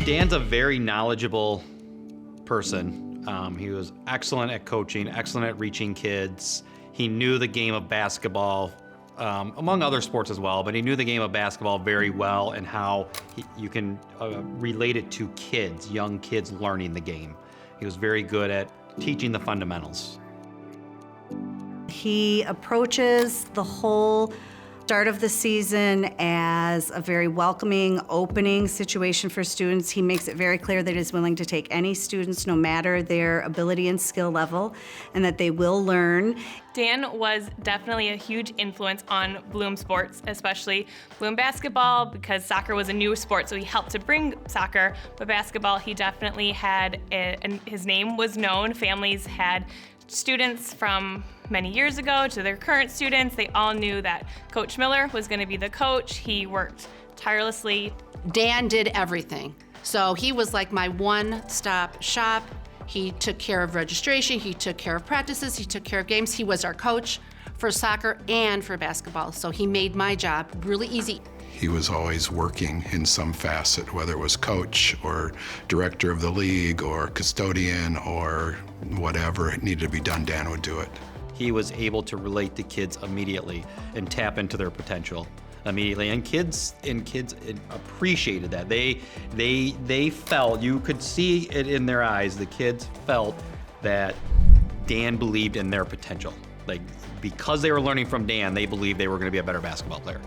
Dan's a very knowledgeable person. He was excellent at coaching, excellent at reaching kids. He knew the game of basketball, among other sports as well, but he knew the game of basketball very well and how you can relate it to kids, young kids learning the game. He was very good at teaching the fundamentals. He approaches the whole start of the season as a very welcoming, opening situation for students. He makes it very clear that he's willing to take any students, no matter their ability and skill level, and that they will learn. Dan was definitely a huge influence on Bloom sports, especially Bloom basketball, because soccer was a new sport, so he helped to bring soccer. But basketball, he definitely had, and his name was known. Families had students from many years ago to their current students. They all knew that Coach Miller was going to be the coach. He worked tirelessly. Dan did everything. So he was like my one-stop shop. He took care of registration, he took care of practices, he took care of games. He was our coach for soccer and for basketball. So he made my job really easy. He was always working in some facet, whether it was coach or director of the league or custodian or whatever it needed to be done, Dan would do it. He was able to relate to kids immediately and tap into their potential immediately, and kids appreciated that. They felt, you could see it in their eyes, the kids felt that Dan believed in their potential. Like, because they were learning from Dan, they believed they were going to be a better basketball player.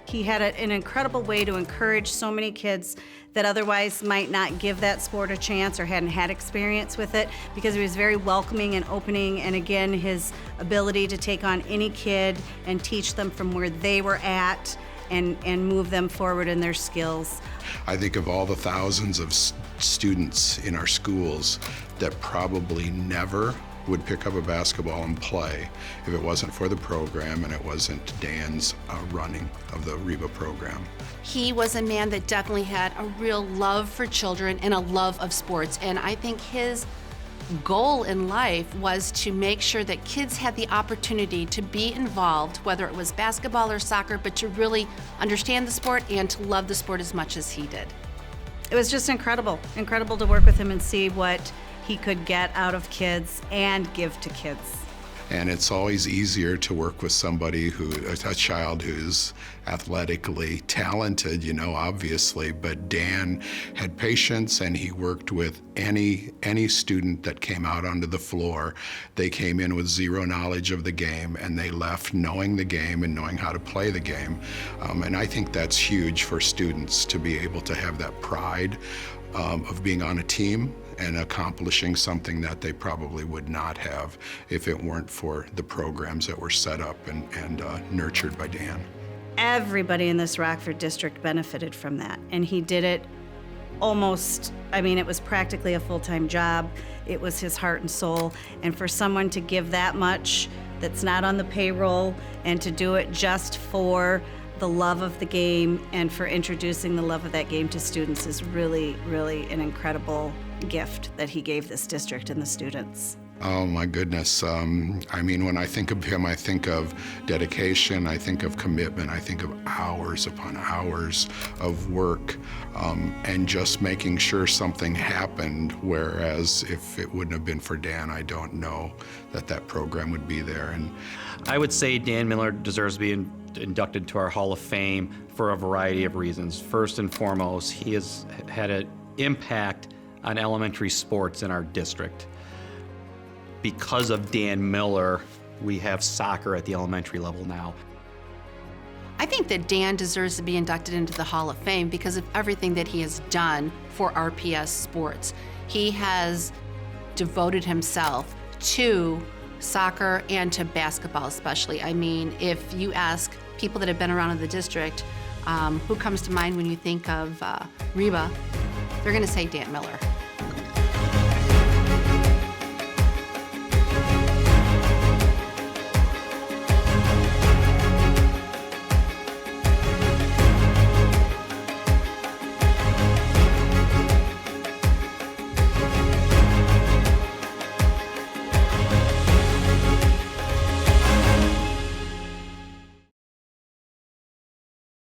He had an incredible way to encourage so many kids that otherwise might not give that sport a chance or hadn't had experience with it, because he was very welcoming and opening, and again, his ability to take on any kid and teach them from where they were at and move them forward in their skills. I think of all the thousands of students in our schools that probably never would pick up a basketball and play if it wasn't for the program and it wasn't Dan's running of the REBA program. He was a man that definitely had a real love for children and a love of sports, and I think his goal in life was to make sure that kids had the opportunity to be involved, whether it was basketball or soccer, but to really understand the sport and to love the sport as much as he did. It was just incredible to work with him and see what he could get out of kids and give to kids. And it's always easier to work with somebody a child who's athletically talented, obviously, but Dan had patience and he worked with any student that came out onto the floor. They came in with zero knowledge of the game and they left knowing the game and knowing how to play the game. And I think that's huge for students to be able to have that pride of being on a team and accomplishing something that they probably would not have if it weren't for the programs that were set up and nurtured by Dan. Everybody in this Rockford district benefited from that, and he did it almost, it was practically a full-time job. It was his heart and soul, and for someone to give that much that's not on the payroll and to do it just for the love of the game and for introducing the love of that game to students is really, really an incredible gift that he gave this district and the students. Oh my goodness. When I think of him, I think of dedication, I think of commitment, I think of hours upon hours of work and just making sure something happened, whereas if it wouldn't have been for Dan, I don't know that program would be there. And I would say Dan Miller deserves to be inducted to our Hall of Fame for a variety of reasons. First and foremost, he has had an impact on elementary sports in our district. Because of Dan Miller, we have soccer at the elementary level now. I think that Dan deserves to be inducted into the Hall of Fame because of everything that he has done for RPS sports. He has devoted himself to soccer and to basketball especially. If you ask people that have been around in the district, who comes to mind when you think of REBA, they're gonna say Dan Miller.